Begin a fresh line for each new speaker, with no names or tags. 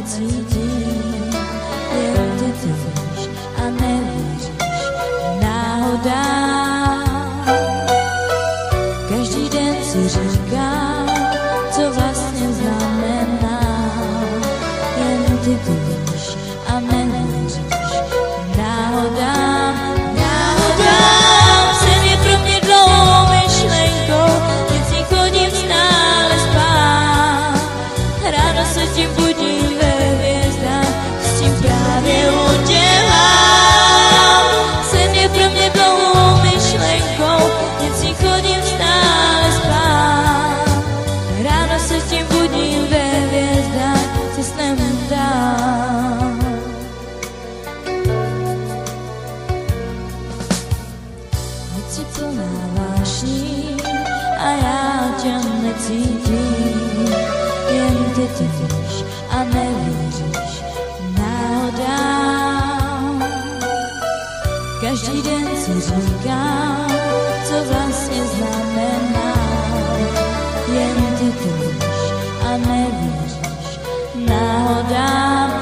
necítím, jen ty víš a nevěříš náhodám. Každý den si říkám, co vlastně znamená, jen ty víš a nevěříš náhodám. Náhodám, sen je pro mě dlouhou myšlenkou, nic ní chodím stále spát. Ráno se tím budím ve hvězdách, s tím právě udělám. Sen je pro mě dlouhou myšlenkou, nic ní chodím stále spát. Ráno se tím budím ve hvězdách, se snem dám. Noc je plná vášní a já tě necítím, jen ty víš a nevěříš náhodám. Každý den si říkám, co vlastně znamená, jen ty víš a nevěříš náhodám.